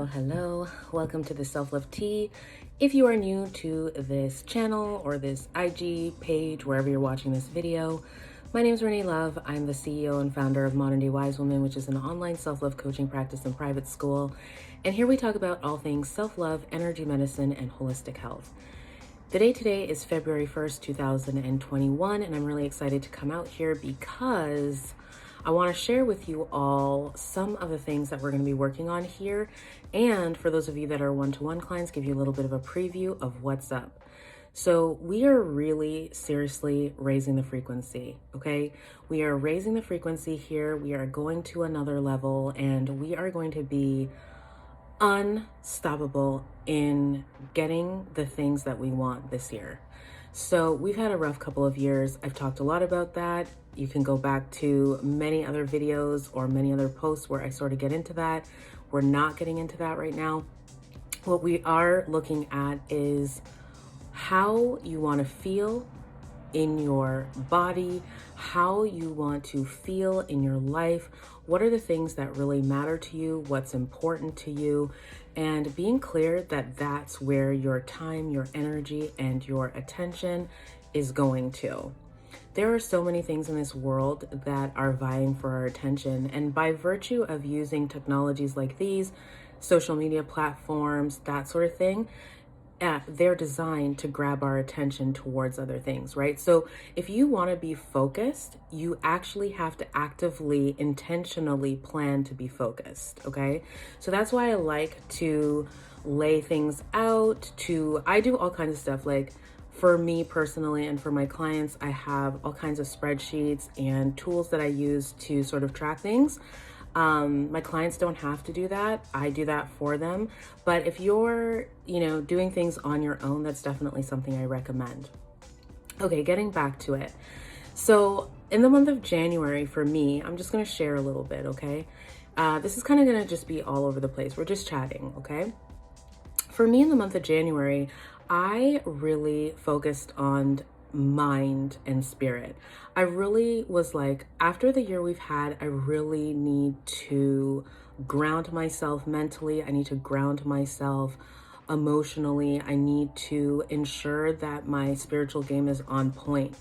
Hello. Welcome to the Self-Love Tea. If you are new to this channel or this IG page, wherever you're watching this video, my name is Renee Love. I'm the CEO and founder of Modern Day Wise Woman, which is an online self-love coaching practice and private school. And here we talk about all things self-love, energy medicine, and holistic health. The day today is February 1st, 2021, and I'm really excited to come out here because I want to share with you all some of the things that we're going to be working on here. And for those of you that are one-to-one clients, give you a little bit of a preview of what's up. So we are really seriously raising the frequency, okay? We are raising the frequency here. We are going to another level, and we are going to be unstoppable in getting the things that we want this year. So we've had a rough couple of years. I've talked a lot about that. You can go back to many other videos or many other posts where I sort of get into that. We're not getting into that right now. What we are looking at is how you want to feel in your body, how you want to feel in your life, what are the things that really matter to you, what's important to you, and being clear that that's where your time, your energy, and your attention is going to. There are so many things in this world that are vying for our attention, and by virtue of using technologies like these, social media platforms, that sort of thing, they're designed to grab our attention towards other things, right? So if you want to be focused, you actually have to actively, intentionally plan to be focused, okay? So that's why I like to lay things out. I do all kinds of stuff. Like for me personally and for my clients, I have all kinds of spreadsheets and tools that I use to sort of track things. My clients don't have to do that. I do that for them. But if you're, doing things on your own, that's definitely something I recommend. Okay, getting back to it. So in the month of January, for me, I'm just going to share a little bit, okay? This is kind of going to just be all over the place. We're just chatting, okay? For me, in the month of January, I really focused on mind and spirit. I really was like, after the year we've had, I really need to ground myself mentally. I need to ground myself emotionally. I need to ensure that my spiritual game is on point.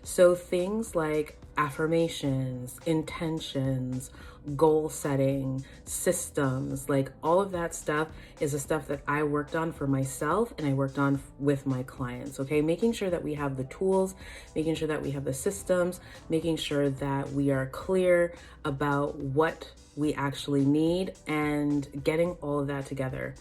So things like affirmations, intentions, goal setting, systems, like all of that stuff is the stuff that I worked on for myself and I worked on with my clients, okay? Making sure that we have the tools, making sure that we have the systems, making sure that we are clear about what we actually need and getting all of that together.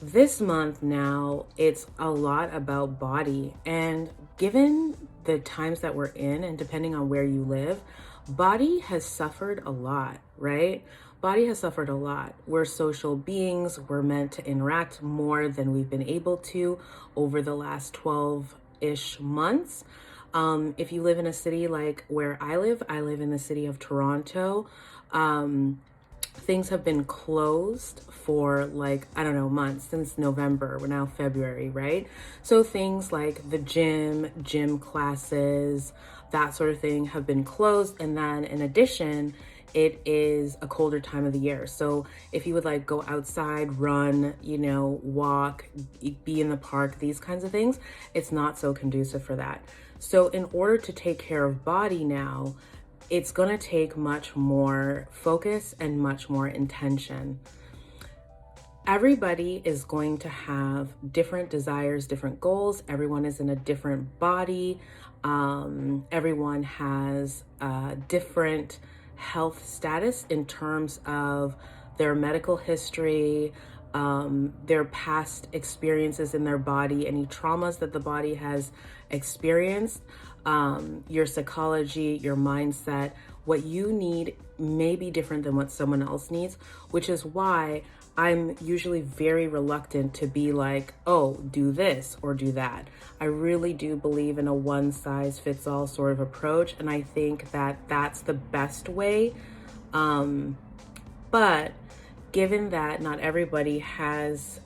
This month now, it's a lot about body, and given the times that we're in and depending on where you live, body has suffered a lot, right? Body has suffered a lot. We're social beings. We're meant to interact more than we've been able to over the last 12-ish months. If you live in a city like where I live in the city of Toronto. Things have been closed for months, since November. We're now February, right? So things like the gym classes, that sort of thing have been closed. And then in addition, it is a colder time of the year. So if you would go outside, run, walk, be in the park, these kinds of things, it's not so conducive for that. So in order to take care of body now, it's going to take much more focus and much more intention. Everybody is going to have different desires, different goals. Everyone is in a different body. Everyone has a different health status in terms of their medical history, their past experiences in their body, any traumas that the body has experienced, your psychology, your mindset. What you need may be different than what someone else needs, which is why I'm usually very reluctant to be like, oh, do this or do that. I really do believe in a one-size-fits-all sort of approach, and I think that that's the best way. But given that not everybody has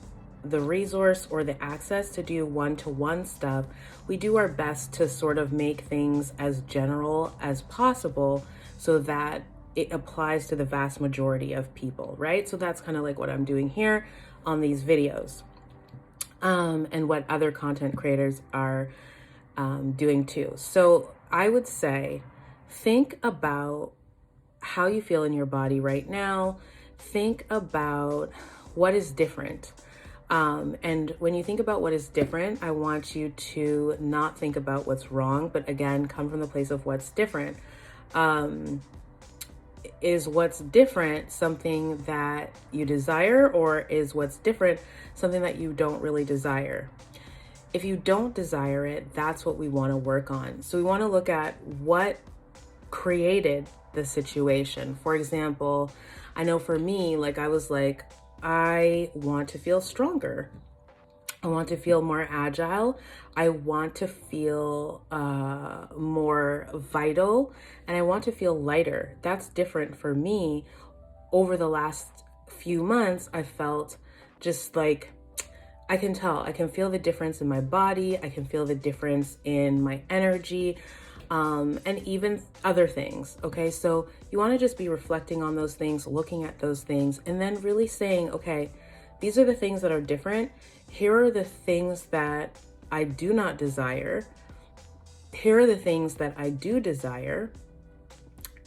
the resource or the access to do one-to-one stuff, we do our best to sort of make things as general as possible so that it applies to the vast majority of people, right? So that's kind of like what I'm doing here on these videos, and what other content creators are doing too. So I would say, think about how you feel in your body right now. Think about what is different. And when you think about what is different, I want you to not think about what's wrong, but again, come from the place of what's different. Is what's different something that you desire, or is what's different something that you don't really desire? If you don't desire it, that's what we want to work on. So we want to look at what created the situation. For example, I know for me, like I was like, I want to feel stronger. I want to feel more agile. I want to feel more vital, and I want to feel lighter. That's different for me. Over the last few months, I felt just like, I can feel the difference in my body. I can feel the difference in my energy, and even other things. Okay, so you want to just be reflecting on those things, looking at those things, and then really saying, okay, these are the things that are different. Here are the things that I do not desire. Here are the things that I do desire.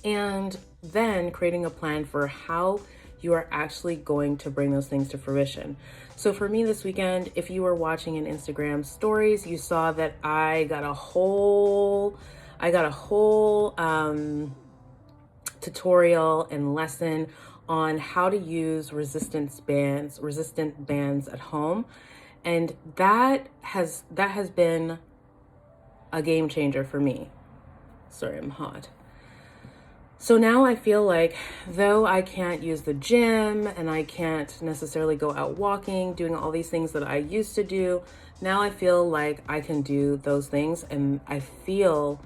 And then creating a plan for how you are actually going to bring those things to fruition. So for me this weekend, if you were watching in Instagram stories, you saw that I got a whole tutorial and lesson on how to use resistant bands at home. And that has been a game changer for me. Sorry, I'm hot. So now I feel like, though I can't use the gym and I can't necessarily go out walking, doing all these things that I used to do, now I feel like I can do those things, and I feel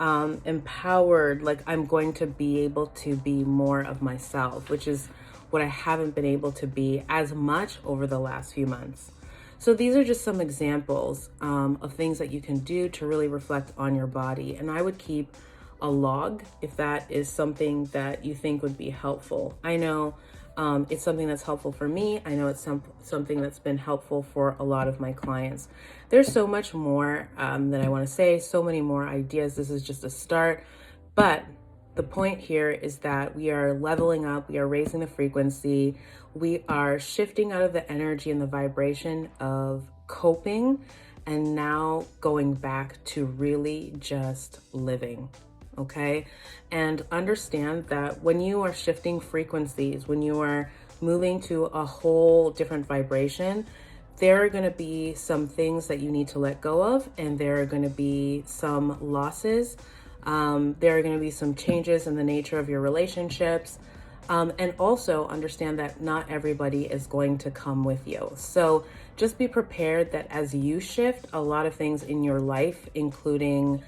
empowered, like I'm going to be able to be more of myself, which is what I haven't been able to be as much over the last few months. So these are just some examples of things that you can do to really reflect on your body. And I would keep a log if that is something that you think would be helpful. I know it's something that's helpful for me. I know it's something that's been helpful for a lot of my clients. There's so much more that I want to say, so many more ideas. This is just a start. But the point here is that we are leveling up, we are raising the frequency, we are shifting out of the energy and the vibration of coping, and now going back to really just living. Okay? And understand that when you are shifting frequencies, when you are moving to a whole different vibration, there are going to be some things that you need to let go of, and there are going to be some losses. There are going to be some changes in the nature of your relationships. And also understand that not everybody is going to come with you. So just be prepared that as you shift, a lot of things in your life, including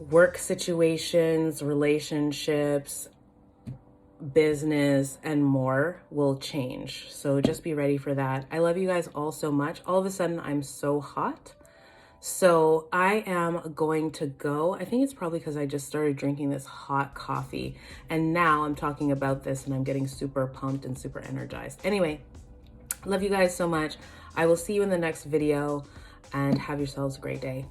work situations, relationships, business, and more, will change. So just be ready for that. I love you guys all so much. All of a sudden, I'm so hot. So I am going to go. I think it's probably because I just started drinking this hot coffee, and now I'm talking about this and I'm getting super pumped and super energized. Anyway, love you guys so much. I will see you in the next video, and have yourselves a great day.